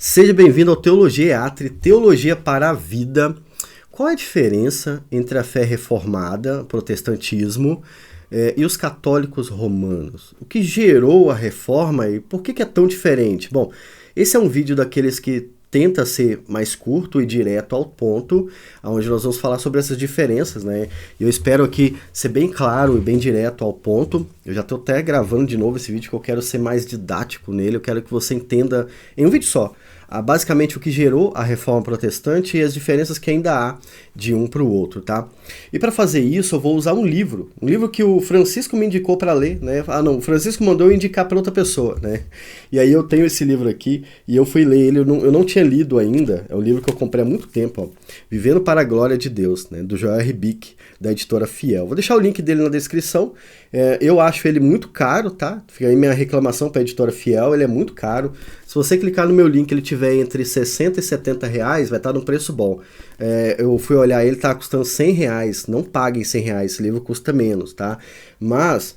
Seja bem-vindo ao Teologia EATRE, Teologia para a Vida. Qual é a diferença entre a fé reformada, protestantismo, e os católicos romanos? O que gerou a reforma e por que é tão diferente? Bom, esse é um vídeo daqueles que tenta ser mais curto e direto ao ponto, onde nós vamos falar sobre essas diferenças, né? E eu espero aqui ser bem claro e bem direto ao ponto. Eu já estou até gravando de novo esse vídeo, que eu quero ser mais didático nele, eu quero que você entenda em um vídeo só. Basicamente o que gerou a reforma protestante e as diferenças que ainda há de um para o outro, tá? E para fazer isso eu vou usar um livro que o Francisco me indicou para ler, né? O Francisco mandou eu indicar para outra pessoa, né? E aí eu tenho esse livro aqui e eu fui ler ele, eu não tinha lido ainda, é um livro que eu comprei há muito tempo, ó, Vivendo para a Glória de Deus, né? Do Joel Ribic, da editora Fiel. Vou deixar o link dele na descrição. Eu acho ele muito caro, tá? Fica aí minha reclamação para a editora Fiel, ele é muito caro. Se você clicar no meu link, ele tiver entre 60 e 70 reais, vai estar num preço bom. Eu fui olhar, ele tá custando 100 reais. Não paguem 100 reais, esse livro custa menos, tá? Mas,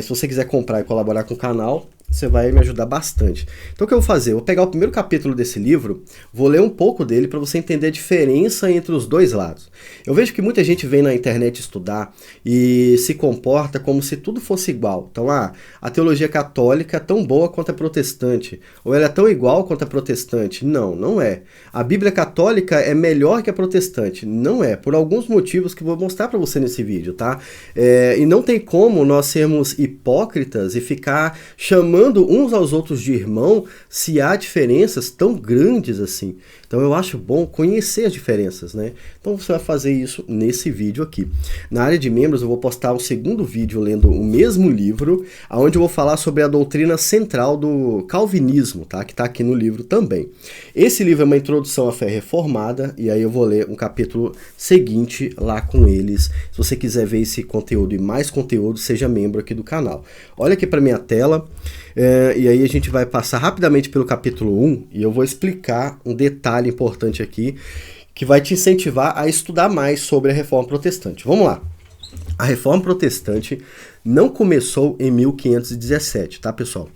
se você quiser comprar e colaborar com o canal, você vai me ajudar bastante. Então o que eu vou fazer? Eu vou pegar o primeiro capítulo desse livro, vou ler um pouco dele para você entender a diferença entre os dois lados. Eu vejo que muita gente vem na internet estudar e se comporta como se tudo fosse igual. Então, a teologia católica é tão boa quanto a protestante, ou ela é tão igual quanto a protestante. Não, não é. A Bíblia católica é melhor que a protestante. Não é, por alguns motivos que eu vou mostrar para você nesse vídeo, tá? E não tem como nós sermos hipócritas e ficar chamando uns aos outros de irmão se há diferenças tão grandes assim. Então eu acho bom conhecer as diferenças, né? Então você vai fazer isso nesse vídeo aqui. Na área de membros eu vou postar um segundo vídeo lendo o mesmo livro, onde eu vou falar sobre a doutrina central do calvinismo, tá? Que está aqui no livro também. Esse livro é uma introdução à fé reformada, e aí eu vou ler um capítulo seguinte lá com eles. Se você quiser ver esse conteúdo e mais conteúdo, seja membro aqui do canal. Olha aqui para minha tela. E aí a gente vai passar rapidamente pelo capítulo 1 e eu vou explicar um detalhe importante aqui que vai te incentivar a estudar mais sobre a Reforma Protestante. Vamos lá. A Reforma Protestante não começou em 1517, tá, pessoal?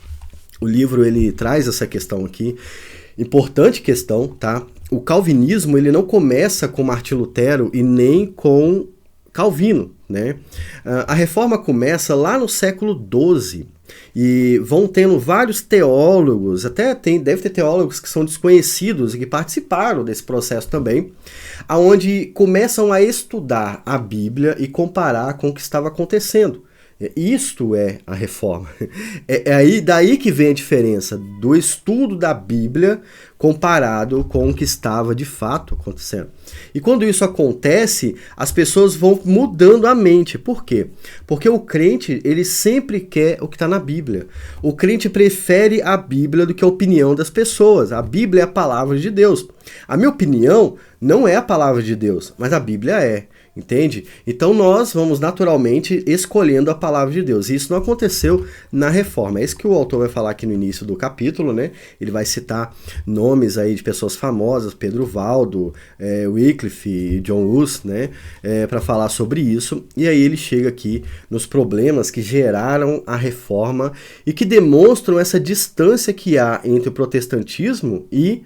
O livro ele traz essa questão aqui, importante questão, tá? O calvinismo ele não começa com Martim Lutero e nem com Calvino, né? A reforma começa lá no século XII. E vão tendo vários teólogos, deve ter teólogos que são desconhecidos e que participaram desse processo também, aonde começam a estudar a Bíblia e comparar com o que estava acontecendo. Isto é a reforma. Daí que vem a diferença do estudo da Bíblia comparado com o que estava de fato acontecendo. E quando isso acontece, as pessoas vão mudando a mente. Por quê? Porque o crente, ele sempre quer o que está na Bíblia. O crente prefere a Bíblia do que a opinião das pessoas. A Bíblia é a palavra de Deus. A minha opinião não é a palavra de Deus, mas a Bíblia é. Entende? Então nós vamos naturalmente escolhendo a palavra de Deus. E isso não aconteceu na reforma. É isso que o autor vai falar aqui no início do capítulo, né? Ele vai citar nomes aí de pessoas famosas, Pedro Valdo, Wycliffe e John Hus, né? Para falar sobre isso. E aí ele chega aqui nos problemas que geraram a reforma e que demonstram essa distância que há entre o protestantismo e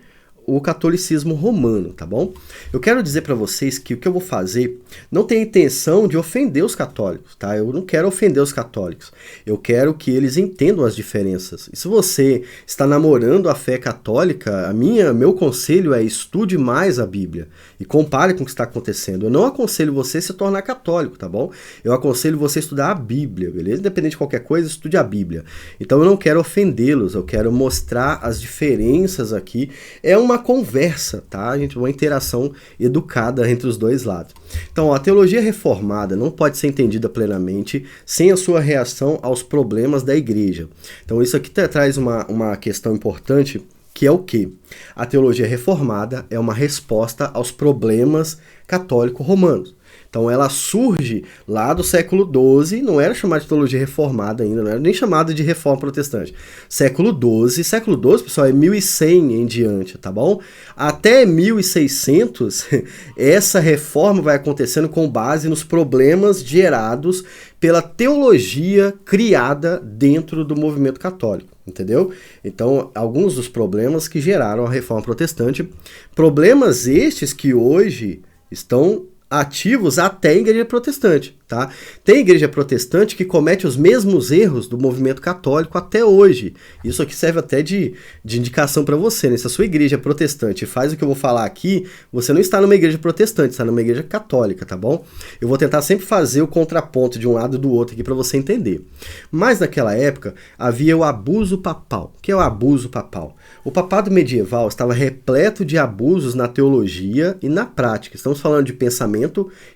o catolicismo romano, tá bom? Eu quero dizer para vocês que o que eu vou fazer não tem a intenção de ofender os católicos, tá? Eu não quero ofender os católicos. Eu quero que eles entendam as diferenças. E se você está namorando a fé católica, meu conselho é estude mais a Bíblia e compare com o que está acontecendo. Eu não aconselho você a se tornar católico, tá bom? Eu aconselho você a estudar a Bíblia, beleza? Independente de qualquer coisa, estude a Bíblia. Então eu não quero ofendê-los, eu quero mostrar as diferenças aqui. É uma conversa, tá? Uma interação educada entre os dois lados. Então, a teologia reformada não pode ser entendida plenamente sem a sua reação aos problemas da igreja. Então, isso aqui traz uma questão importante, que é o quê? A teologia reformada é uma resposta aos problemas católico-romanos. Então ela surge lá do século XII, não era chamada de teologia reformada ainda, não era nem chamada de reforma protestante. Século XII, pessoal, é 1100 em diante, tá bom? Até 1600, essa reforma vai acontecendo com base nos problemas gerados pela teologia criada dentro do movimento católico, entendeu? Então, alguns dos problemas que geraram a Reforma Protestante, problemas estes que hoje estão ativos até a igreja protestante, tá? Tem igreja protestante que comete os mesmos erros do movimento católico até hoje. Isso aqui serve até de indicação para você, né? Se a sua igreja é protestante faz o que eu vou falar aqui, você não está numa igreja protestante, está numa igreja católica, tá bom? Eu vou tentar sempre fazer o contraponto de um lado e do outro aqui para você entender. Mas naquela época havia o abuso papal. O que é o abuso papal? O papado medieval estava repleto de abusos na teologia e na prática. Estamos falando de pensamento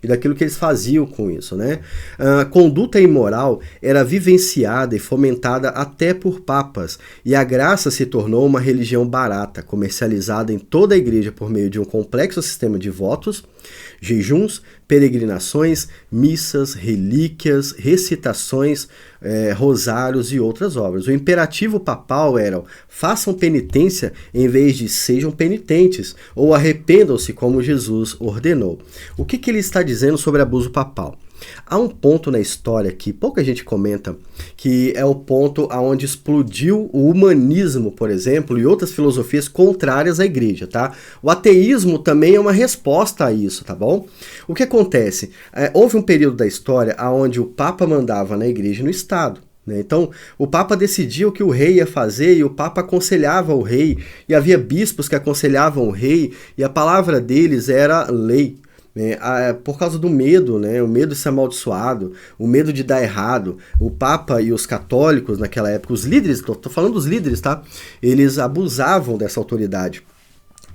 e daquilo que eles faziam com isso, né? A conduta imoral era vivenciada e fomentada até por papas, e a graça se tornou uma religião barata, comercializada em toda a igreja por meio de um complexo sistema de votos, jejuns, peregrinações, missas, relíquias, recitações, rosários e outras obras. O imperativo papal era: façam penitência em vez de sejam penitentes, ou arrependam-se como Jesus ordenou. O que ele está dizendo sobre abuso papal? Há um ponto na história que pouca gente comenta, que é o ponto onde explodiu o humanismo, por exemplo, e outras filosofias contrárias à igreja, tá? O ateísmo também é uma resposta a isso, tá bom? O que acontece? Houve um período da história onde o Papa mandava na igreja e no Estado. Então, o Papa decidia o que o rei ia fazer e o Papa aconselhava o rei, e havia bispos que aconselhavam o rei, e a palavra deles era lei. Por causa do medo, né? O medo de ser amaldiçoado, o medo de dar errado. O Papa e os católicos naquela época, os líderes, tô falando dos líderes, tá? Eles abusavam dessa autoridade.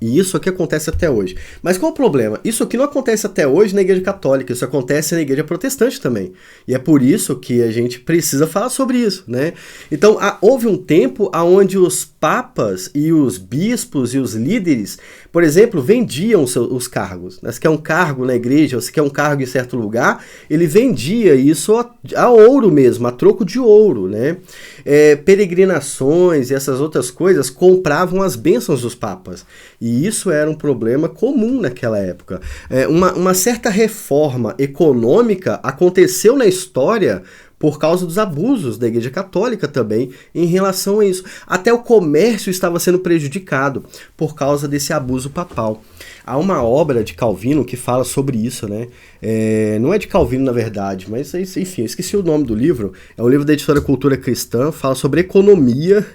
E isso aqui acontece até hoje. Mas qual o problema? Isso aqui não acontece até hoje na igreja católica, isso acontece na igreja protestante também. E é por isso que a gente precisa falar sobre isso, né? Então, houve um tempo onde os papas e os bispos e os líderes, por exemplo, vendiam os cargos. Né? Se quer um cargo na igreja, ou se quer um cargo em certo lugar, ele vendia isso a ouro mesmo, a troco de ouro, né? Peregrinações e essas outras coisas compravam as bênçãos dos papas. E isso era um problema comum naquela época. Uma certa reforma econômica aconteceu na história por causa dos abusos da Igreja Católica também em relação a isso. Até o comércio estava sendo prejudicado por causa desse abuso papal. Há uma obra de Calvino que fala sobre isso, né? Não é de Calvino, na verdade, mas enfim, eu esqueci o nome do livro. É um livro da editora Cultura Cristã, fala sobre economia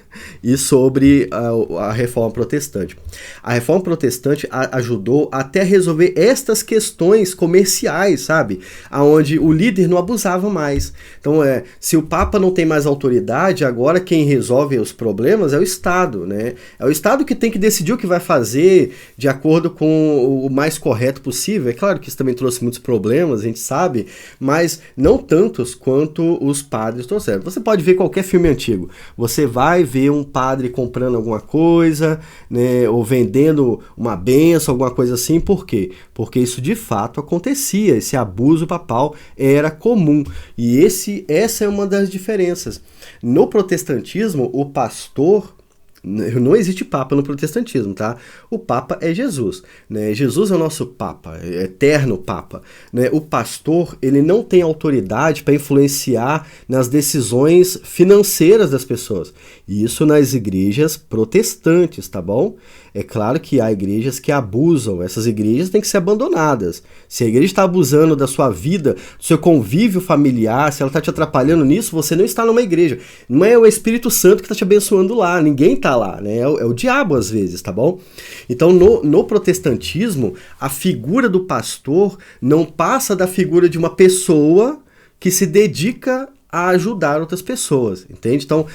e sobre a Reforma Protestante. A Reforma Protestante ajudou até a resolver estas questões comerciais, sabe? Onde o líder não abusava mais. Então, se o Papa não tem mais autoridade, agora quem resolve os problemas é o Estado, né? É o Estado que tem que decidir o que vai fazer de acordo com o mais correto possível. É claro que isso também trouxe muitos problemas, a gente sabe, mas não tantos quanto os padres trouxeram. Você pode ver qualquer filme antigo. Você vai ver um padre comprando alguma coisa, né, ou vendendo uma bênção, alguma coisa assim. Por quê? Porque isso de fato acontecia. Esse abuso papal era comum. E essa é uma das diferenças. No protestantismo, o pastor... Não existe Papa no protestantismo, tá? O Papa é Jesus, né? Jesus é o nosso Papa, é eterno Papa, né? O pastor, ele não tem autoridade para influenciar nas decisões financeiras das pessoas. E isso nas igrejas protestantes, tá bom? É claro que há igrejas que abusam, essas igrejas têm que ser abandonadas. Se a igreja está abusando da sua vida, do seu convívio familiar, se ela está te atrapalhando nisso, você não está numa igreja. Não é o Espírito Santo que está te abençoando lá, ninguém está lá, né? É o diabo às vezes, tá bom? Então no protestantismo, a figura do pastor não passa da figura de uma pessoa que se dedica a ajudar outras pessoas, entende? Então,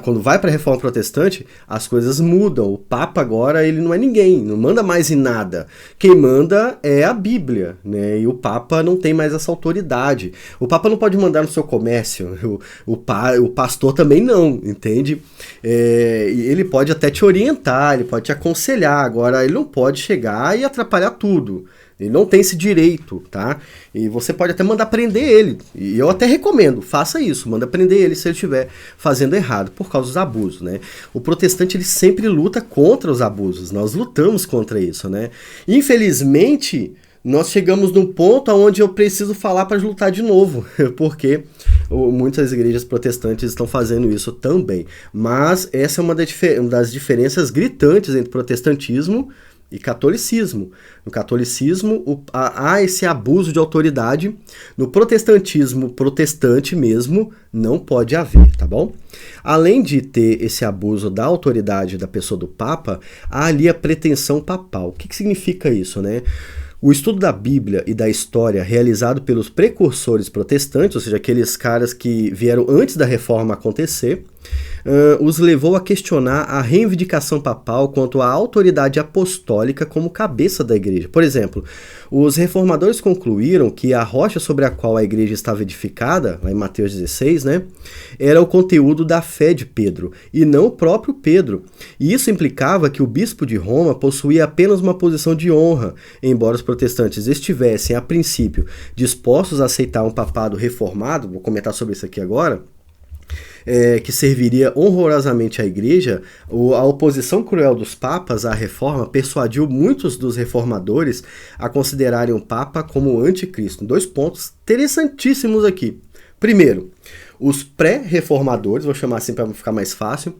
quando vai para a Reforma Protestante, as coisas mudam. O Papa agora, ele não é ninguém, não manda mais em nada. Quem manda é a Bíblia, né? E o Papa não tem mais essa autoridade. O Papa não pode mandar no seu comércio, o pastor também não, entende? Ele pode até te orientar, ele pode te aconselhar, agora ele não pode chegar e atrapalhar tudo. Ele não tem esse direito, tá? E você pode até mandar prender ele. E eu até recomendo, faça isso. Manda prender ele se ele estiver fazendo errado, por causa dos abusos, né? O protestante, ele sempre luta contra os abusos. Nós lutamos contra isso, né? Infelizmente, nós chegamos num ponto onde eu preciso falar para lutar de novo, porque muitas igrejas protestantes estão fazendo isso também. Mas essa é uma das diferenças gritantes entre protestantismo e catolicismo. No catolicismo há esse abuso de autoridade. No protestantismo protestante mesmo não pode haver, tá bom? Além de ter esse abuso da autoridade da pessoa do Papa, há ali a pretensão papal. O que significa isso, né? O estudo da Bíblia e da história realizado pelos precursores protestantes, ou seja, aqueles caras que vieram antes da reforma acontecer, os levou a questionar a reivindicação papal quanto à autoridade apostólica como cabeça da igreja. Por exemplo, os reformadores concluíram que a rocha sobre a qual a igreja estava edificada, lá em Mateus 16, né, era o conteúdo da fé de Pedro, e não o próprio Pedro. E isso implicava que o bispo de Roma possuía apenas uma posição de honra, embora os protestantes estivessem, a princípio, dispostos a aceitar um papado reformado, vou comentar sobre isso aqui agora, que serviria horrorosamente à igreja. A oposição cruel dos papas à reforma persuadiu muitos dos reformadores a considerarem o papa como anticristo. 2 pontos interessantíssimos aqui. Primeiro, os pré-reformadores, vou chamar assim para ficar mais fácil,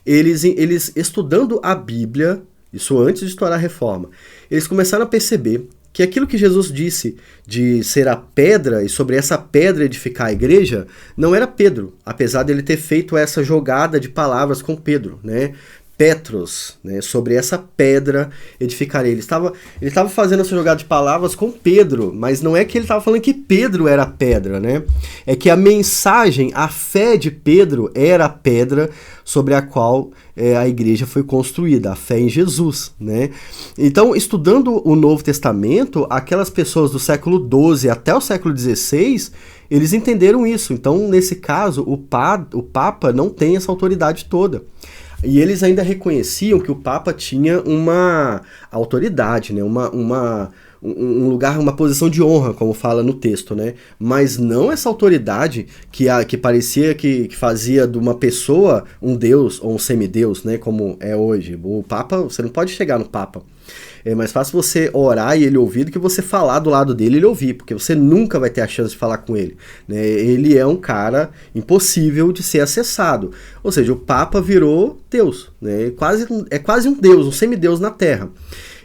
eles estudando a Bíblia, isso antes de estourar a reforma, eles começaram a perceber que aquilo que Jesus disse de ser a pedra e sobre essa pedra edificar a igreja, não era Pedro, apesar dele ter feito essa jogada de palavras com Pedro, né? Petros, né? Sobre essa pedra edificarei. Ele estava fazendo essa jogada de palavras com Pedro, mas não é que ele estava falando que Pedro era a pedra, né? É que a mensagem, a fé de Pedro era a pedra sobre a qual a igreja foi construída, a fé em Jesus, né? Então, estudando o Novo Testamento, aquelas pessoas do século XII até o século XVI, eles entenderam isso. Então, nesse caso, o Papa não tem essa autoridade toda. E eles ainda reconheciam que o Papa tinha uma autoridade, né? Um lugar, uma posição de honra, como fala no texto, né? Mas não essa autoridade que parecia que fazia de uma pessoa um deus ou um semideus, né? Como é hoje. O Papa, você não pode chegar no Papa. É mais fácil você orar e ele ouvir do que você falar do lado dele e ele ouvir, porque você nunca vai ter a chance de falar com ele, né? Ele é um cara impossível de ser acessado. Ou seja, o Papa virou Deus, né? É quase um deus, um semideus na Terra.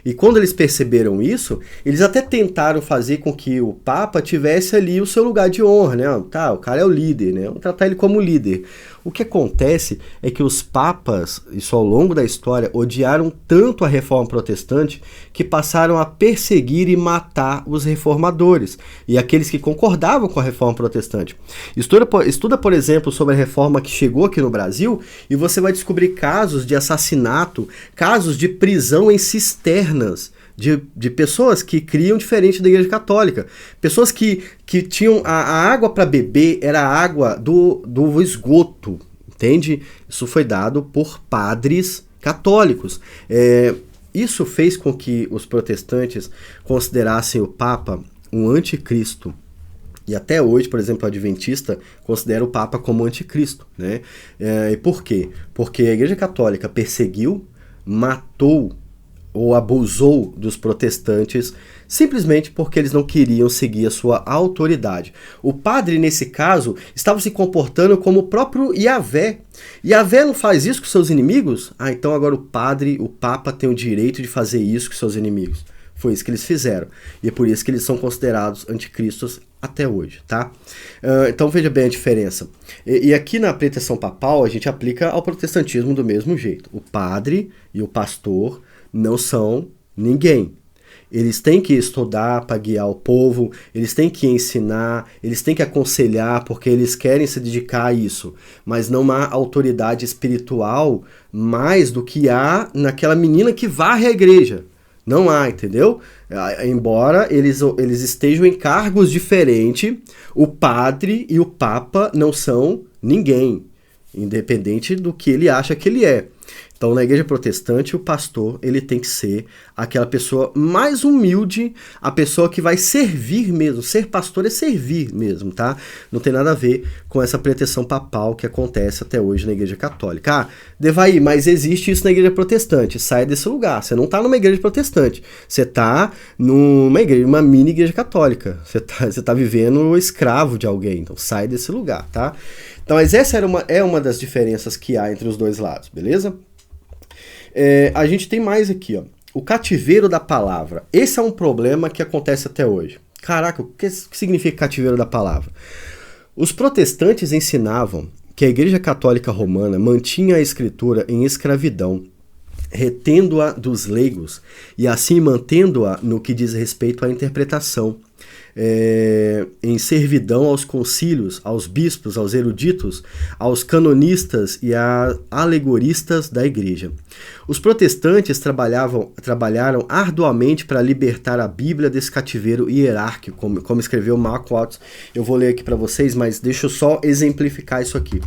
E quando eles perceberam isso, eles até tentaram fazer com que o Papa tivesse ali o seu lugar de honra, né? Tá, o cara é o líder, né? Vamos tratar ele como líder. O que acontece é que os papas, isso ao longo da história, odiaram tanto a reforma protestante que passaram a perseguir e matar os reformadores e aqueles que concordavam com a reforma protestante. Estuda, por exemplo, sobre a reforma que chegou aqui no Brasil e você vai descobrir casos de assassinato, casos de prisão em cisternas, de pessoas que criam diferente da Igreja Católica. Pessoas que tinham a água para beber, era a água do esgoto, entende? Isso foi dado por padres católicos. Isso fez com que os protestantes considerassem o Papa um anticristo. E até hoje, por exemplo, o adventista considera o Papa como anticristo, né? E por quê? Porque a Igreja Católica perseguiu, matou ou abusou dos protestantes simplesmente porque eles não queriam seguir a sua autoridade. O padre, nesse caso, estava se comportando como o próprio Yahvé. Yahvé não faz isso com seus inimigos? Então agora o Papa tem o direito de fazer isso com seus inimigos. Foi isso que eles fizeram. E é por isso que eles são considerados anticristos até hoje, tá? Então veja bem a diferença. E aqui na pretensão papal a gente aplica ao protestantismo do mesmo jeito. O padre e o pastor não são ninguém. Eles têm que estudar para guiar o povo, eles têm que ensinar, eles têm que aconselhar porque eles querem se dedicar a isso. Mas não há autoridade espiritual mais do que há naquela menina que varre a igreja. Não há, entendeu? Embora eles estejam em cargos diferentes, o padre e o papa não são ninguém, independente do que ele acha que ele é. Então, na igreja protestante, o pastor ele tem que ser aquela pessoa mais humilde, a pessoa que vai servir mesmo. Ser pastor é servir mesmo, tá? Não tem nada a ver com essa pretensão papal que acontece até hoje na igreja católica. Ah, Devaí, mas existe isso na igreja protestante. Sai desse lugar. Você não tá numa igreja protestante. Você tá numa igreja, uma mini igreja católica. Você tá vivendo escravo de alguém. Então, sai desse lugar, tá? Então, mas essa é uma das diferenças que há entre os dois lados, beleza? A gente tem mais aqui, ó. O cativeiro da palavra. Esse é um problema que acontece até hoje. Caraca, o que significa cativeiro da palavra? Os protestantes ensinavam que a Igreja Católica Romana mantinha a Escritura em escravidão, retendo-a dos leigos e assim mantendo-a no que diz respeito à interpretação, em servidão aos concílios, aos bispos, aos eruditos, aos canonistas e a alegoristas da igreja. Os protestantes trabalharam arduamente para libertar a Bíblia desse cativeiro hierárquico, como escreveu Mark Watts. Eu vou ler aqui para vocês, mas deixa eu só exemplificar isso aqui.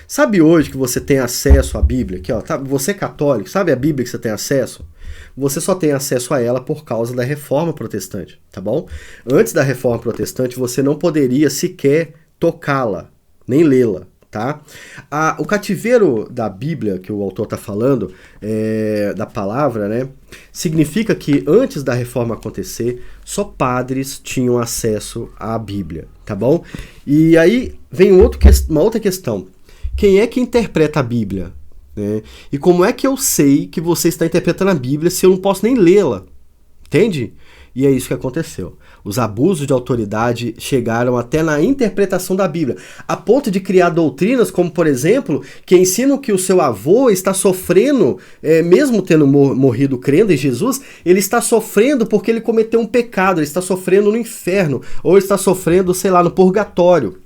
Sabe hoje que você tem acesso à Bíblia? Aqui, ó, tá, você é católico, sabe a Bíblia que você tem acesso? Você só tem acesso a ela por causa da Reforma Protestante, tá bom? Antes da Reforma Protestante, você não poderia sequer tocá-la, nem lê-la, tá? O cativeiro da Bíblia, que o autor está falando, da palavra, né? Significa que antes da Reforma acontecer, só padres tinham acesso à Bíblia, tá bom? E aí vem uma outra questão. Quem é que interpreta a Bíblia? E como é que eu sei que você está interpretando a Bíblia se eu não posso nem lê-la? Entende? E é isso que aconteceu. Os abusos de autoridade chegaram até na interpretação da Bíblia, a ponto de criar doutrinas como, por exemplo, que ensinam que o seu avô está sofrendo, mesmo tendo morrido crendo em Jesus, ele está sofrendo porque ele cometeu um pecado, ele está sofrendo no inferno, ou está sofrendo, sei lá, no purgatório.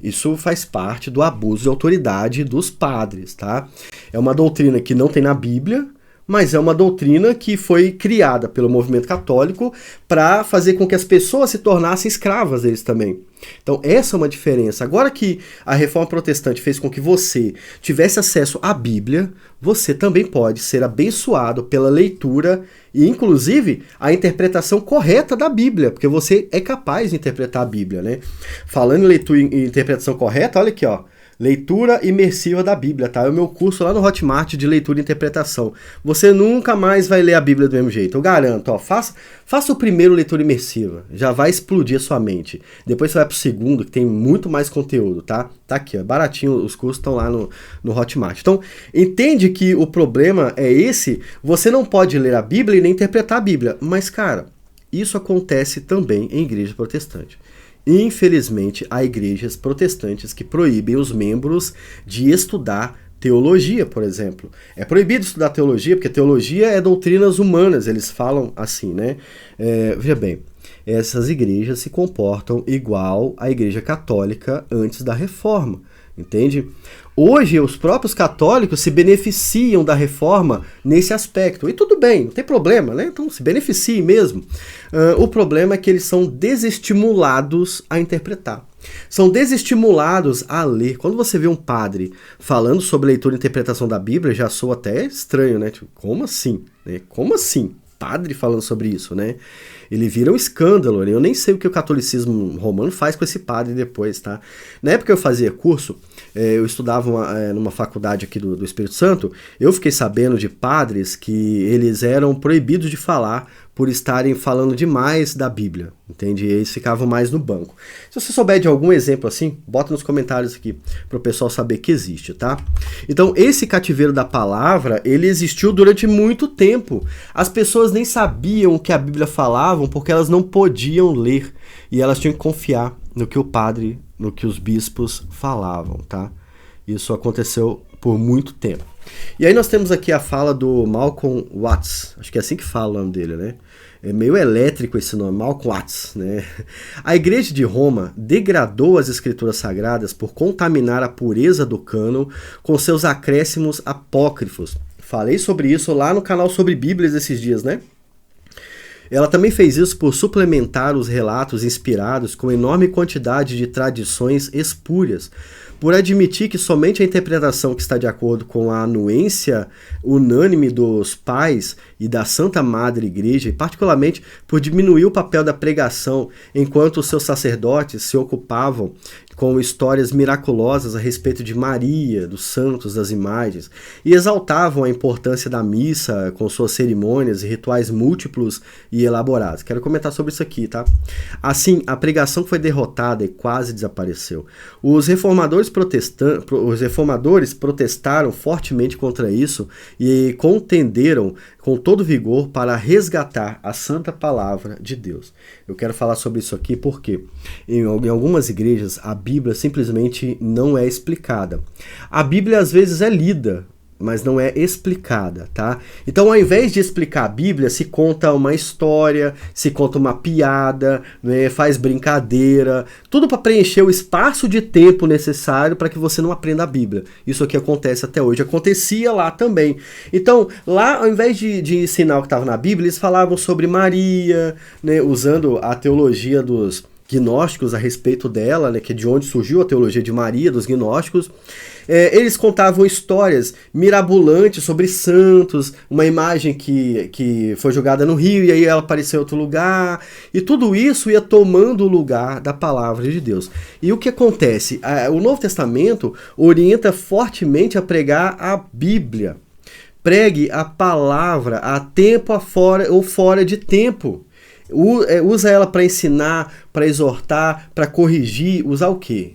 Isso faz parte do abuso de autoridade dos padres, tá? É uma doutrina que não tem na Bíblia, mas é uma doutrina que foi criada pelo movimento católico para fazer com que as pessoas se tornassem escravas deles também. Então essa é uma diferença. Agora que a Reforma Protestante fez com que você tivesse acesso à Bíblia, você também pode ser abençoado pela leitura e inclusive a interpretação correta da Bíblia, porque você é capaz de interpretar a Bíblia, né? Falando em leitura e interpretação correta, olha aqui, ó. Leitura imersiva da Bíblia, tá? É o meu curso lá no Hotmart de leitura e interpretação. Você nunca mais vai ler a Bíblia do mesmo jeito, eu garanto, ó. Faça o primeiro leitura imersiva, já vai explodir a sua mente. Depois você vai pro segundo, que tem muito mais conteúdo, tá? Tá aqui, ó, baratinho, os cursos estão lá no Hotmart. Então, entende que o problema é esse, você não pode ler a Bíblia e nem interpretar a Bíblia. Mas, cara, isso acontece também em igreja protestante. Infelizmente, há igrejas protestantes que proíbem os membros de estudar teologia, por exemplo. É proibido estudar teologia, porque teologia é doutrinas humanas, eles falam assim, né? Veja bem, essas igrejas se comportam igual à igreja católica antes da reforma, entende? Hoje, os próprios católicos se beneficiam da reforma nesse aspecto. E tudo bem, não tem problema, né? Então se beneficiem mesmo. O problema é que eles são desestimulados a interpretar. São desestimulados a ler. Quando você vê um padre falando sobre leitura e interpretação da Bíblia, já soa até estranho, né? Tipo, como assim? Como assim? Padre falando sobre isso, né? Ele vira um escândalo, né? Eu nem sei o que o catolicismo romano faz com esse padre depois, tá? Na época que eu fazia curso, eu estudava numa faculdade aqui do Espírito Santo, eu fiquei sabendo de padres que eles eram proibidos de falar por estarem falando demais da Bíblia, entende? E eles ficavam mais no banco. Se você souber de algum exemplo assim, bota nos comentários aqui para o pessoal saber que existe, tá? Então, esse cativeiro da palavra, ele existiu durante muito tempo. As pessoas nem sabiam o que a Bíblia falava porque elas não podiam ler e elas tinham que confiar no que o padre, no que os bispos falavam, tá? Isso aconteceu por muito tempo. E aí nós temos aqui a fala do Malcolm Watts, acho que é assim que fala o nome dele, né? É meio elétrico esse nome, Malcolm Watts, né? A Igreja de Roma degradou as escrituras sagradas por contaminar a pureza do cânon com seus acréscimos apócrifos. Falei sobre isso lá no canal sobre Bíblias esses dias, né? Ela também fez isso por suplementar os relatos inspirados com enorme quantidade de tradições espúrias, por admitir que somente a interpretação que está de acordo com a anuência unânime dos pais e da Santa Madre Igreja, e particularmente por diminuir o papel da pregação enquanto os seus sacerdotes se ocupavam com histórias miraculosas a respeito de Maria, dos santos, das imagens, e exaltavam a importância da missa com suas cerimônias e rituais múltiplos e elaborados. Quero comentar sobre isso aqui, tá? Assim, a pregação foi derrotada e quase desapareceu. Os reformadores protestaram fortemente contra isso e contenderam com todo vigor para resgatar a santa palavra de Deus. Eu quero falar sobre isso aqui porque em algumas igrejas a Bíblia simplesmente não é explicada. A Bíblia às vezes é lida, mas não é explicada, tá? Então, ao invés de explicar a Bíblia, se conta uma história, se conta uma piada, né, faz brincadeira, tudo para preencher o espaço de tempo necessário para que você não aprenda a Bíblia. Isso aqui acontece até hoje, acontecia lá também. Então, lá, ao invés de ensinar o que estava na Bíblia, eles falavam sobre Maria, né, usando a teologia dos gnósticos a respeito dela, né, que é de onde surgiu a teologia de Maria, dos gnósticos. Eles contavam histórias mirabolantes sobre santos, uma imagem que foi jogada no rio e aí ela apareceu em outro lugar, e tudo isso ia tomando o lugar da palavra de Deus. E o que acontece? O Novo Testamento orienta fortemente a pregar a Bíblia. Pregue a palavra a tempo afora ou fora de tempo. Usa ela para ensinar, para exortar, para corrigir. Usar o quê?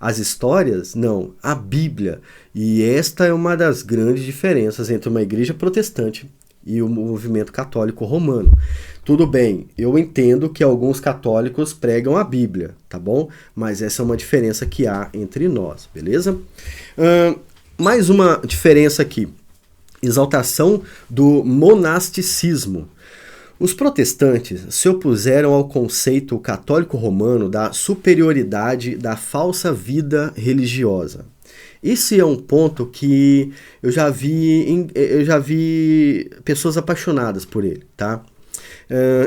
As histórias? Não, a Bíblia. E esta é uma das grandes diferenças entre uma igreja protestante e o movimento católico romano. Tudo bem, eu entendo que alguns católicos pregam a Bíblia, tá bom? Mas essa é uma diferença que há entre nós, beleza? Mais uma diferença aqui. Exaltação do monasticismo. Os protestantes se opuseram ao conceito católico romano da superioridade da falsa vida religiosa. Esse é um ponto que eu já vi pessoas apaixonadas por ele, tá?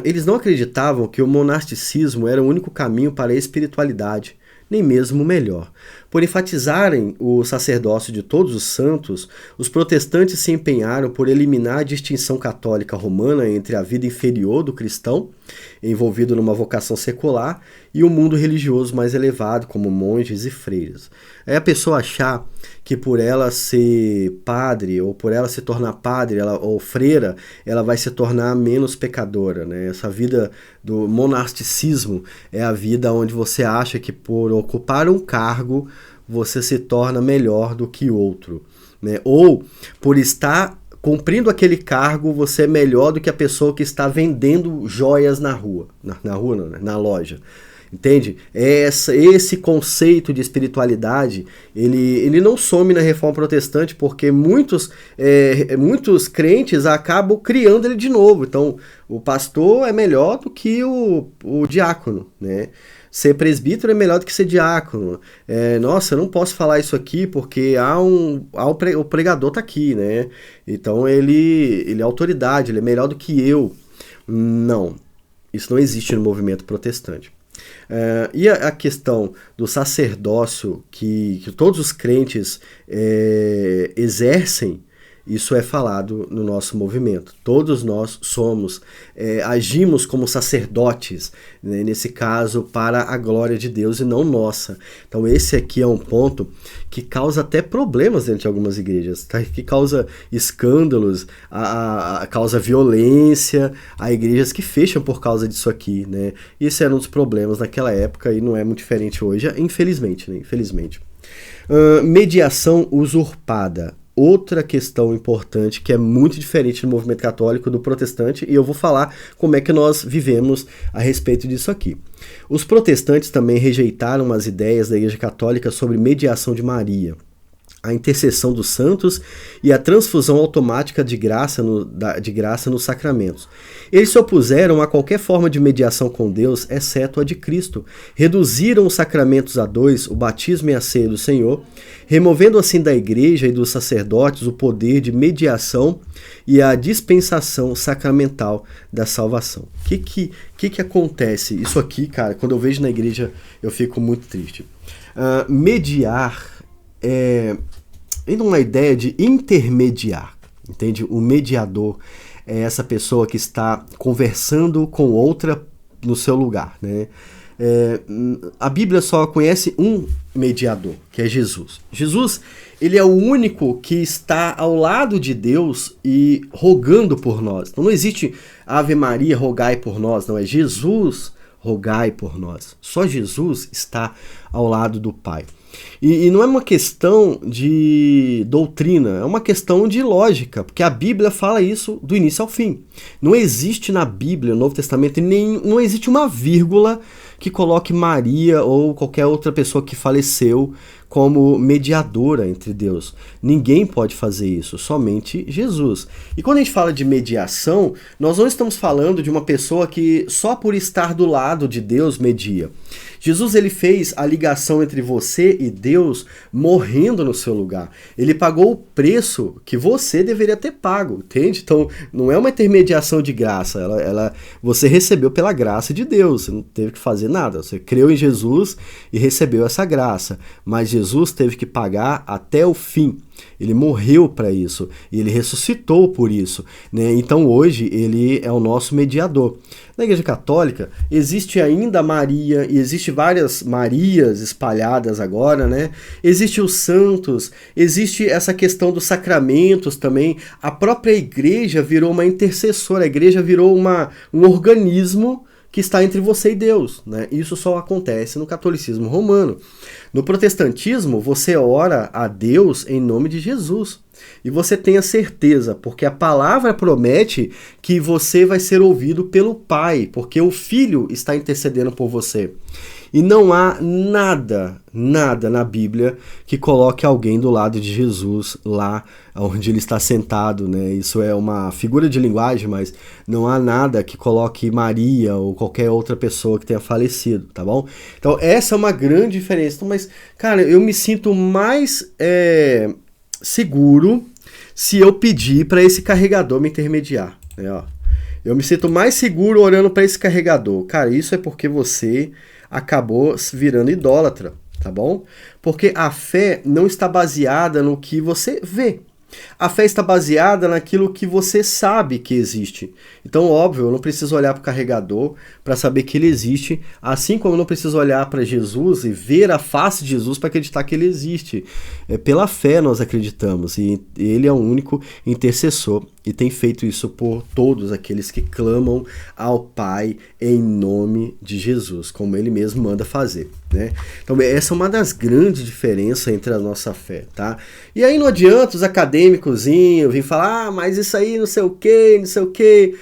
Eles não acreditavam que o monasticismo era o único caminho para a espiritualidade, nem mesmo o melhor. Por enfatizarem o sacerdócio de todos os santos, os protestantes se empenharam por eliminar a distinção católica romana entre a vida inferior do cristão, envolvido numa vocação secular, e o mundo religioso mais elevado, como monges e freiras. É a pessoa achar que por ela ser padre, ou por ela se tornar padre ou freira, ela vai se tornar menos pecadora, né? Essa vida do monasticismo é a vida onde você acha que por ocupar um cargo você se torna melhor do que outro, né? Ou por estar cumprindo aquele cargo você é melhor do que a pessoa que está vendendo joias na rua. Na rua não, né? Na loja. Entende? Esse conceito de espiritualidade, ele não some na Reforma Protestante porque muitos crentes acabam criando ele de novo. Então, o pastor é melhor do que o diácono, né? Ser presbítero é melhor do que ser diácono. Nossa, eu não posso falar isso aqui porque o pregador está aqui, né? Então, ele é autoridade, ele é melhor do que eu. Não, isso não existe no movimento protestante. E a questão do sacerdócio que todos os crentes exercem, isso é falado no nosso movimento. Todos nós agimos como sacerdotes, né, nesse caso, para a glória de Deus e não nossa. Então esse aqui é um ponto que causa até problemas dentro de algumas igrejas, tá? Que causa escândalos, causa violência, há igrejas que fecham por causa disso aqui, né? Isso era um dos problemas naquela época e não é muito diferente hoje, infelizmente, né? Infelizmente. Mediação usurpada. Outra questão importante que é muito diferente do movimento católico do protestante, e eu vou falar como é que nós vivemos a respeito disso aqui. Os protestantes também rejeitaram as ideias da Igreja Católica sobre mediação de Maria. a intercessão dos santos e a transfusão automática de graça nos sacramentos. Eles se opuseram a qualquer forma de mediação com Deus, exceto a de Cristo. Reduziram os sacramentos a dois, o batismo e a ceia do Senhor, removendo assim da igreja e dos sacerdotes o poder de mediação e a dispensação sacramental da salvação. O que acontece? Isso aqui, cara, quando eu vejo na igreja, eu fico muito triste. Mediar é uma ideia de intermediar, entende? O mediador é essa pessoa que está conversando com outra no seu lugar, né? A Bíblia só conhece um mediador, que é Jesus. Jesus, ele é o único que está ao lado de Deus e rogando por nós. Então não existe Ave Maria, rogai por nós, não, é Jesus, rogai por nós. Só Jesus está ao lado do Pai. E não é uma questão de doutrina, é uma questão de lógica, porque a Bíblia fala isso do início ao fim. Não existe na Bíblia, no Novo Testamento, não existe uma vírgula que coloque Maria ou qualquer outra pessoa que faleceu como mediadora entre Deus. Ninguém pode fazer isso, somente Jesus. E quando a gente fala de mediação, nós não estamos falando de uma pessoa que só por estar do lado de Deus media. Jesus, ele fez a ligação entre você e Deus morrendo no seu lugar. Ele pagou o preço que você deveria ter pago, entende? Então, não é uma intermediação de graça. Você recebeu pela graça de Deus, você não teve que fazer nada. Você creu em Jesus e recebeu essa graça. Mas Jesus teve que pagar até o fim. Ele morreu para isso e ele ressuscitou por isso, né? Então hoje ele é o nosso mediador. Na Igreja Católica existe ainda Maria e existe várias Marias espalhadas agora, né? Existe os santos, existe essa questão dos sacramentos também. A própria igreja virou uma intercessora, a igreja virou um organismo que está entre você e Deus, né? Isso só acontece no catolicismo romano. No protestantismo, você ora a Deus em nome de Jesus. E você tem a certeza, porque a palavra promete que você vai ser ouvido pelo Pai, porque o Filho está intercedendo por você. E não há nada na Bíblia que coloque alguém do lado de Jesus lá onde ele está sentado, né? Isso é uma figura de linguagem, mas não há nada que coloque Maria ou qualquer outra pessoa que tenha falecido, tá bom? Então essa é uma grande diferença. Então, mas, cara, eu me sinto mais seguro se eu pedir para esse carregador me intermediar, né? Ó, eu me sinto mais seguro orando para esse carregador. Cara, isso é porque você acabou virando idólatra, tá bom? Porque a fé não está baseada no que você vê. A fé está baseada naquilo que você sabe que existe. Então, óbvio, eu não preciso olhar para o carregador para saber que ele existe, assim como eu não preciso olhar para Jesus e ver a face de Jesus para acreditar que ele existe. Pela fé nós acreditamos, e ele é o único intercessor e tem feito isso por todos aqueles que clamam ao Pai em nome de Jesus, como ele mesmo manda fazer, né? Então essa é uma das grandes diferenças entre a nossa fé, tá? E aí não adianta os acadêmicozinhos vir falar, mas isso aí não sei o que, não sei o que.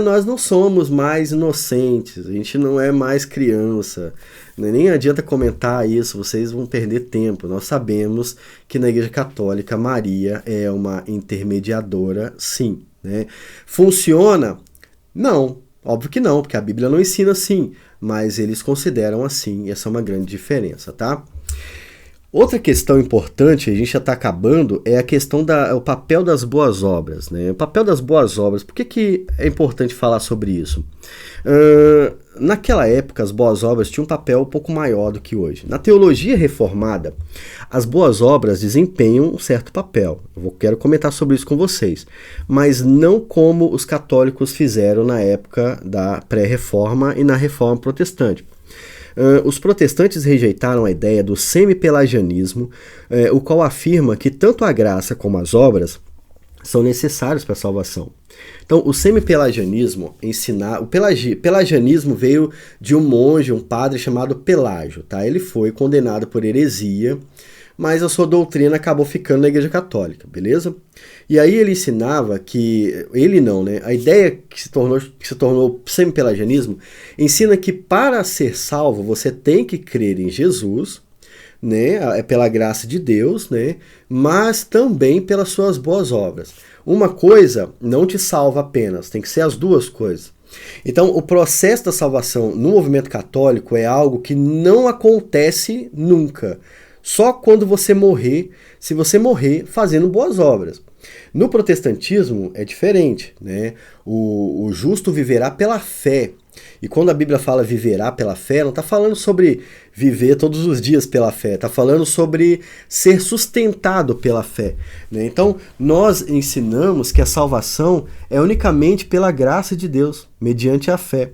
Nós não somos mais inocentes, a gente não é mais criança. Nem adianta comentar isso, vocês vão perder tempo. Nós sabemos que na Igreja Católica Maria é uma intermediadora, sim, né? Funciona? Não, óbvio que não, porque a Bíblia não ensina assim, mas eles consideram assim, e essa é uma grande diferença, tá? Outra questão importante, a gente já está acabando, é a questão o papel das boas obras, né? O papel das boas obras, por que é importante falar sobre isso? Naquela época, as boas obras tinham um papel um pouco maior do que hoje. Na teologia reformada, as boas obras desempenham um certo papel. Quero comentar sobre isso com vocês, mas não como os católicos fizeram na época da pré-reforma e na reforma protestante. Os protestantes rejeitaram a ideia do semi-pelagianismo, o qual afirma que tanto a graça como as obras são necessários para a salvação. Então, o semi-pelagianismo o pelagianismo veio de um monge, um padre chamado Pelágio, tá? Ele foi condenado por heresia, mas a sua doutrina acabou ficando na Igreja Católica, beleza? E aí ele ensinava que, a ideia que se tornou semi-pelagianismo, ensina que para ser salvo você tem que crer em Jesus, né? É pela graça de Deus, né? Mas também pelas suas boas obras. Uma coisa não te salva apenas, tem que ser as duas coisas. Então, o processo da salvação no movimento católico é algo que não acontece nunca. Só quando você morrer, se você morrer fazendo boas obras. No protestantismo é diferente, né? O justo viverá pela fé. E quando a Bíblia fala viverá pela fé, não está falando sobre viver todos os dias pela fé, está falando sobre ser sustentado pela fé, né? Então, nós ensinamos que a salvação é unicamente pela graça de Deus, mediante a fé.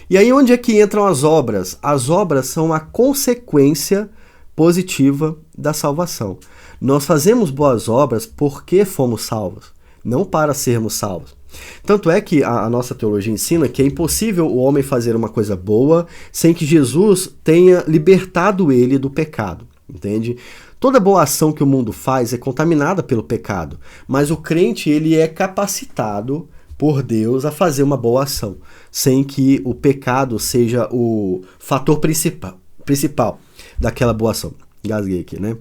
E aí onde é que entram as obras? As obras são a consequência positiva da salvação. Nós fazemos boas obras porque fomos salvos, não para sermos salvos. Tanto é que a nossa teologia ensina que é impossível o homem fazer uma coisa boa sem que Jesus tenha libertado ele do pecado, entende? Toda boa ação que o mundo faz é contaminada pelo pecado, mas o crente ele é capacitado por Deus a fazer uma boa ação, sem que o pecado seja o fator principal daquela boa ação. Engasguei aqui, né?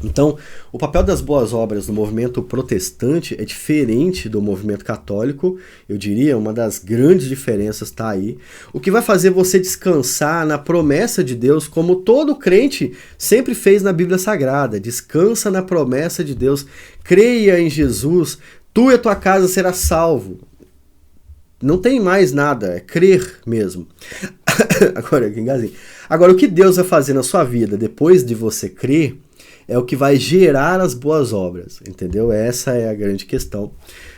Então, o papel das boas obras no movimento protestante é diferente do movimento católico, eu diria, uma das grandes diferenças está aí. O que vai fazer você descansar na promessa de Deus, como todo crente sempre fez na Bíblia Sagrada. Descansa na promessa de Deus, creia em Jesus, tu e a tua casa será salvo. Não tem mais nada, é crer mesmo. Agora, o que Deus vai fazer na sua vida depois de você crer é o que vai gerar as boas obras, entendeu? Essa é a grande questão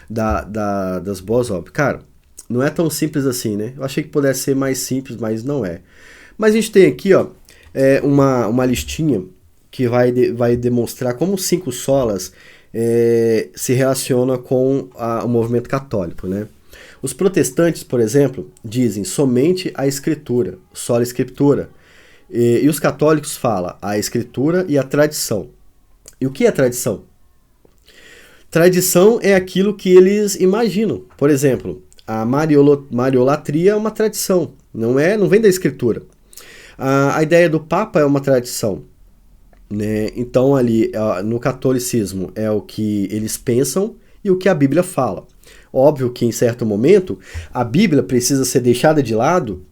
das boas obras. Cara, não é tão simples assim, né? Eu achei que pudesse ser mais simples, mas não é. Mas a gente tem aqui, ó, uma listinha que vai demonstrar como 5 solas se relaciona com o movimento católico, né? Os protestantes, por exemplo, dizem somente a Escritura, sola Escritura. E os católicos falam a Escritura e a tradição. E o que é tradição? Tradição é aquilo que eles imaginam. Por exemplo, a mariolatria é uma tradição, não vem da Escritura. A ideia do Papa é uma tradição, né? Então ali no catolicismo é o que eles pensam e o que a Bíblia fala. Óbvio que em certo momento a Bíblia precisa ser deixada de lado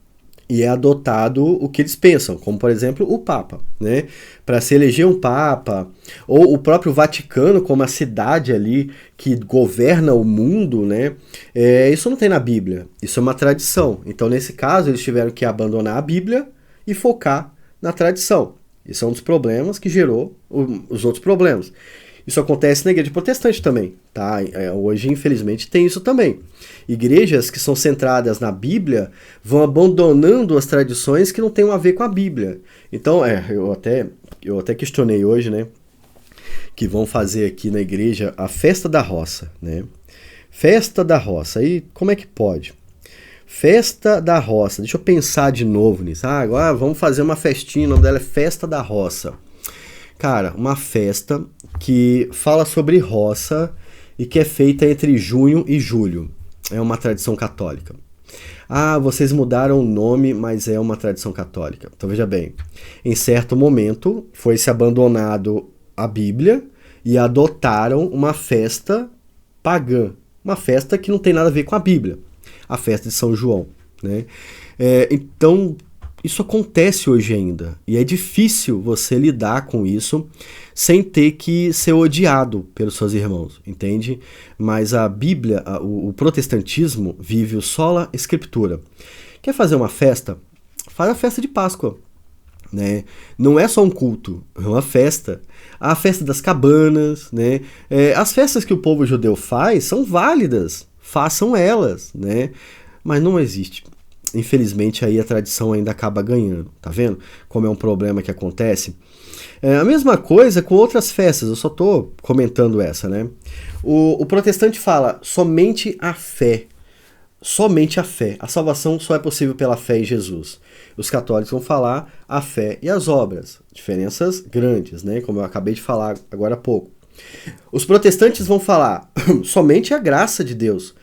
e é adotado o que eles pensam, como por exemplo o Papa, né? Para se eleger um Papa, ou o próprio Vaticano como a cidade ali que governa o mundo, né? Isso não tem na Bíblia, isso é uma tradição. Então nesse caso eles tiveram que abandonar a Bíblia e focar na tradição. Isso é um dos problemas que gerou os outros problemas. Isso acontece na igreja protestante também, tá? Hoje, infelizmente, tem isso também. Igrejas que são centradas na Bíblia vão abandonando as tradições que não têm a ver com a Bíblia. Então, eu até questionei hoje, né? Que vão fazer aqui na igreja a festa da roça, né? Festa da roça. Aí, como é que pode? Festa da roça. Deixa eu pensar de novo nisso. Agora vamos fazer uma festinha, o nome dela é Festa da Roça. Cara, uma festa que fala sobre roça e que é feita entre junho e julho. É uma tradição católica. Vocês mudaram o nome, mas é uma tradição católica. Então veja bem, em certo momento foi-se abandonado a Bíblia e adotaram uma festa pagã. Uma festa que não tem nada a ver com a Bíblia. A festa de São João, né? Então isso acontece hoje ainda, e é difícil você lidar com isso sem ter que ser odiado pelos seus irmãos, entende? Mas a Bíblia, o protestantismo vive o sola Escritura. Quer fazer uma festa? Faz a festa de Páscoa, né? Não é só um culto, é uma festa. A festa das cabanas, né? As festas que o povo judeu faz são válidas, façam elas, né? Mas não existe. Infelizmente aí a tradição ainda acaba ganhando, tá vendo? Como é um problema que acontece. A mesma coisa com outras festas, eu só tô comentando essa, né? O protestante fala somente a fé. Somente a fé. A salvação só é possível pela fé em Jesus. Os católicos vão falar a fé e as obras. Diferenças grandes, né? Como eu acabei de falar agora há pouco. Os protestantes vão falar somente a graça de Deus.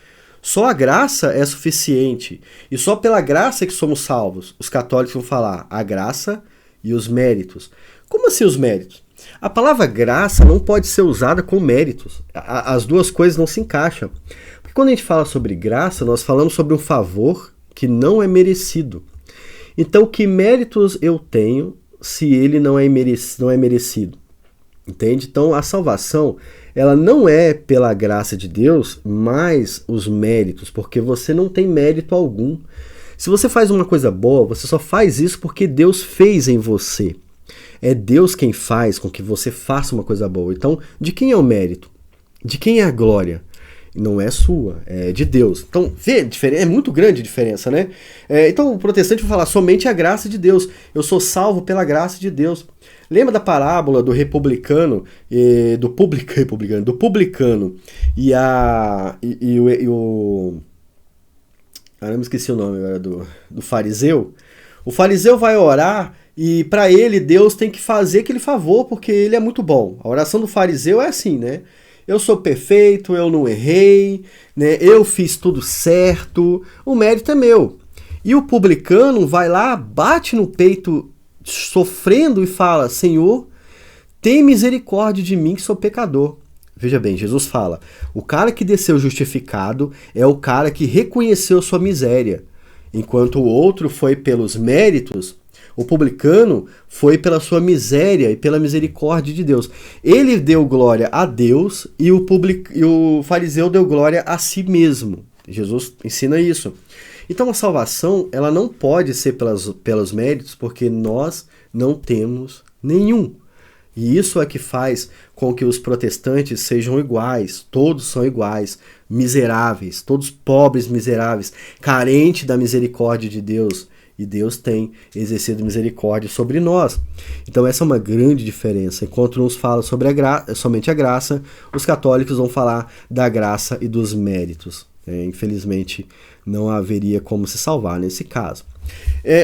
Só a graça é suficiente. E só pela graça é que somos salvos. Os católicos vão falar a graça e os méritos. Como assim os méritos? A palavra graça não pode ser usada com méritos. As duas coisas não se encaixam. Porque quando a gente fala sobre graça, nós falamos sobre um favor que não é merecido. Então, que méritos eu tenho se ele não é merecido? Entende? Então, a salvação, ela não é pela graça de Deus, mas os méritos, porque você não tem mérito algum. Se você faz uma coisa boa, você só faz isso porque Deus fez em você. É Deus quem faz com que você faça uma coisa boa. Então, de quem é o mérito? De quem é a glória? Não é sua, é de Deus. Então, vê, é muito grande a diferença, né? Então, o protestante vai falar somente a graça de Deus. Eu sou salvo pela graça de Deus. Lembra da parábola do publicano e o... Ah, não me esqueci o nome agora do fariseu. O fariseu vai orar e para ele Deus tem que fazer aquele favor porque ele é muito bom. A oração do fariseu é assim, né? Eu sou perfeito, eu não errei, né? Eu fiz tudo certo, o mérito é meu. E o publicano vai lá, bate no peito, sofrendo e fala: Senhor, tem misericórdia de mim que sou pecador. Veja bem, Jesus fala, o cara que desceu justificado é o cara que reconheceu sua miséria, enquanto o outro foi pelos méritos. O publicano foi pela sua miséria e pela misericórdia de Deus. Ele deu glória a Deus e o fariseu deu glória a si mesmo. Jesus ensina isso. Então a salvação ela não pode ser pelos méritos, porque nós não temos nenhum. E isso é que faz com que os protestantes sejam iguais. Todos são iguais, miseráveis, todos pobres, miseráveis, carentes da misericórdia de Deus. E Deus tem exercido misericórdia sobre nós. Então essa é uma grande diferença. Enquanto uns falam sobre somente a graça, os católicos vão falar da graça e dos méritos. Infelizmente não haveria como se salvar nesse caso.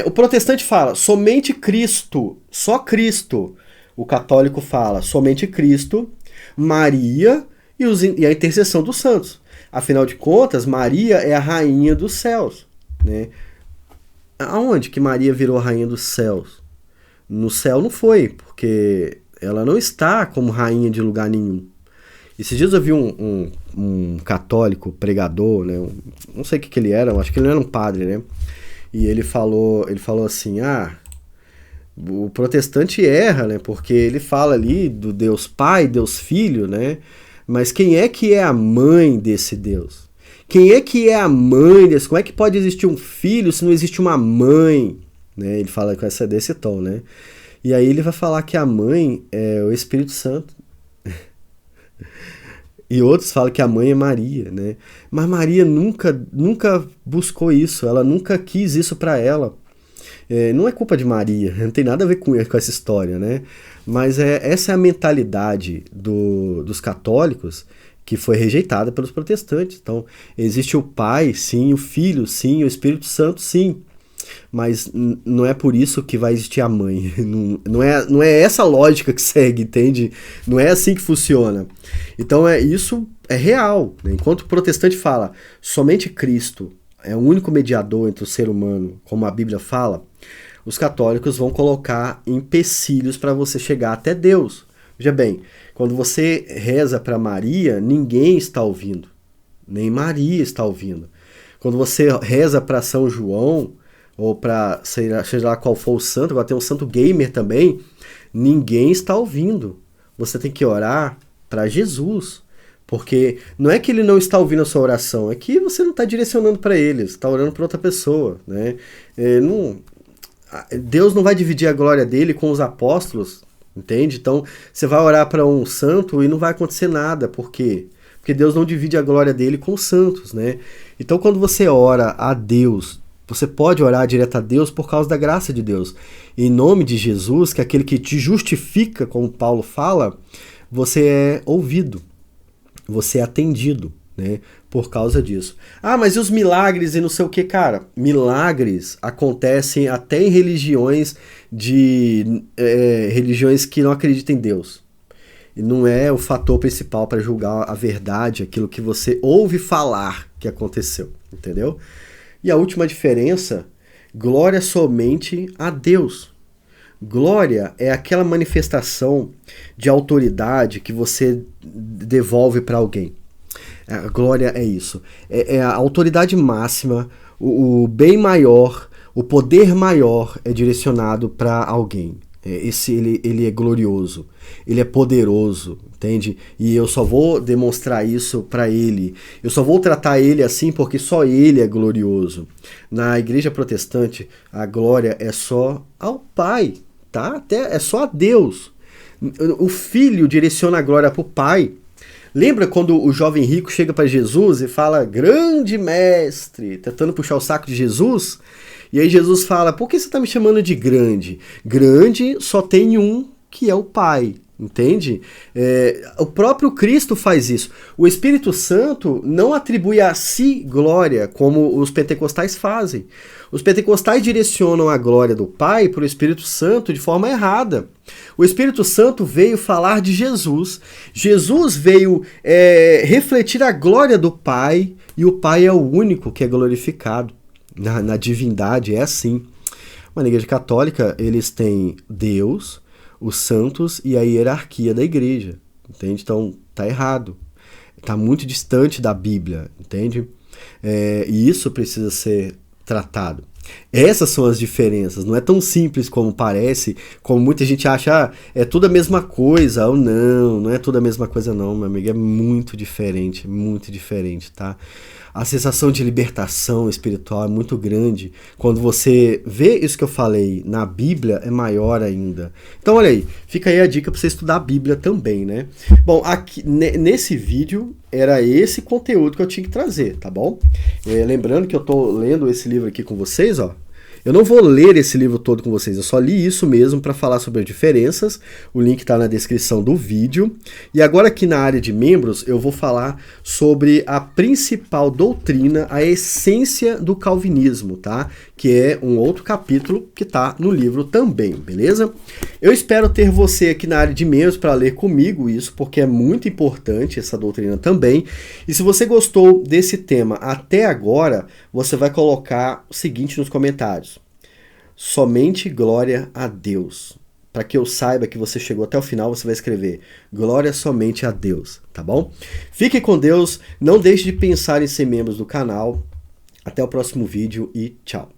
O protestante fala somente Cristo, só Cristo. O católico fala somente Cristo, Maria e a intercessão dos santos. Afinal de contas, Maria é a rainha dos céus, né? Aonde que Maria virou a rainha dos céus? No céu não foi, porque ela não está como rainha de lugar nenhum. Esses dias eu vi um católico pregador, né? Não sei o que ele era, acho que ele não era um padre, né? E ele falou assim, o protestante erra, né? Porque ele fala ali do Deus Pai, Deus Filho, né? Mas quem é que é a mãe desse Deus? Quem é que é a mãe desse? Como é que pode existir um filho se não existe uma mãe? Né? Ele fala com desse tom, né? E aí ele vai falar que a mãe é o Espírito Santo. E outros falam que a mãe é Maria, né? Mas Maria nunca buscou isso, ela nunca quis isso para ela. Não é culpa de Maria, não tem nada a ver com essa história, né? Mas essa é a mentalidade dos católicos, que foi rejeitada pelos protestantes. Então, existe o Pai, sim, o Filho, sim, o Espírito Santo, sim. Mas não é por isso que vai existir a mãe. Não é essa lógica que segue, entende? Não é assim que funciona. Então, isso é real. Né? Enquanto o protestante fala somente Cristo é o único mediador entre o ser humano, como a Bíblia fala, os católicos vão colocar empecilhos para você chegar até Deus. Veja bem, quando você reza para Maria, ninguém está ouvindo. Nem Maria está ouvindo. Quando você reza para São João, ou para seja lá qual for o santo, agora tem um santo gamer também, ninguém está ouvindo. Você tem que orar para Jesus. Porque não é que ele não está ouvindo a sua oração, é que você não está direcionando para ele, você está orando para outra pessoa. Né? Deus não vai dividir a glória dele com os apóstolos. Entende? Então, você vai orar para um santo e não vai acontecer nada. Por quê? Porque Deus não divide a glória dele com os santos, né? Então, quando você ora a Deus, você pode orar direto a Deus por causa da graça de Deus. Em nome de Jesus, que é aquele que te justifica, como Paulo fala, você é ouvido, você é atendido, né? Por causa disso. Mas e os milagres e não sei o que, cara? Milagres acontecem até em religiões religiões que não acreditam em Deus. E não é o fator principal para julgar a verdade, aquilo que você ouve falar que aconteceu, entendeu? E a última diferença, glória somente a Deus. Glória é aquela manifestação de autoridade que você devolve para alguém. A glória é isso. É a autoridade máxima, o bem maior, o poder maior é direcionado para alguém. Ele é glorioso, ele é poderoso, entende? E eu só vou demonstrar isso para ele. Eu só vou tratar ele assim porque só ele é glorioso. Na igreja protestante, a glória é só ao Pai, tá? É só a Deus. O Filho direciona a glória para o Pai. Lembra quando o jovem rico chega para Jesus e fala, grande mestre, tentando puxar o saco de Jesus? E aí Jesus fala, por que você está me chamando de grande? Grande só tem um, que é o Pai, entende? O próprio Cristo faz isso. O Espírito Santo não atribui a si glória, como os pentecostais fazem. Os pentecostais direcionam a glória do Pai para o Espírito Santo de forma errada. O Espírito Santo veio falar de Jesus. Jesus veio refletir a glória do Pai, e o Pai é o único que é glorificado. Na divindade é assim. Mas na igreja católica eles têm Deus, os santos e a hierarquia da igreja, entende? Então tá errado, tá muito distante da Bíblia, entende? E isso precisa ser tratado. Essas são as diferenças, não é tão simples como parece, como muita gente acha, é tudo a mesma coisa, ou não é tudo a mesma coisa não, meu amigo, é muito diferente, tá? A sensação de libertação espiritual é muito grande. Quando você vê isso que eu falei na Bíblia, é maior ainda. Então, olha aí, fica aí a dica para você estudar a Bíblia também, né? Bom, aqui, nesse vídeo, era esse conteúdo que eu tinha que trazer, tá bom? Lembrando que eu tô lendo esse livro aqui com vocês, ó. Eu não vou ler esse livro todo com vocês, eu só li isso mesmo para falar sobre as diferenças. O link está na descrição do vídeo. E agora aqui na área de membros eu vou falar sobre a principal doutrina, a essência do calvinismo, tá? Que é um outro capítulo que está no livro também, beleza? Eu espero ter você aqui na área de membros para ler comigo isso, porque é muito importante essa doutrina também. E se você gostou desse tema até agora, você vai colocar o seguinte nos comentários: somente glória a Deus. Para que eu saiba que você chegou até o final, você vai escrever glória somente a Deus, tá bom? Fique com Deus, não deixe de pensar em ser membros do canal. Até o próximo vídeo e tchau.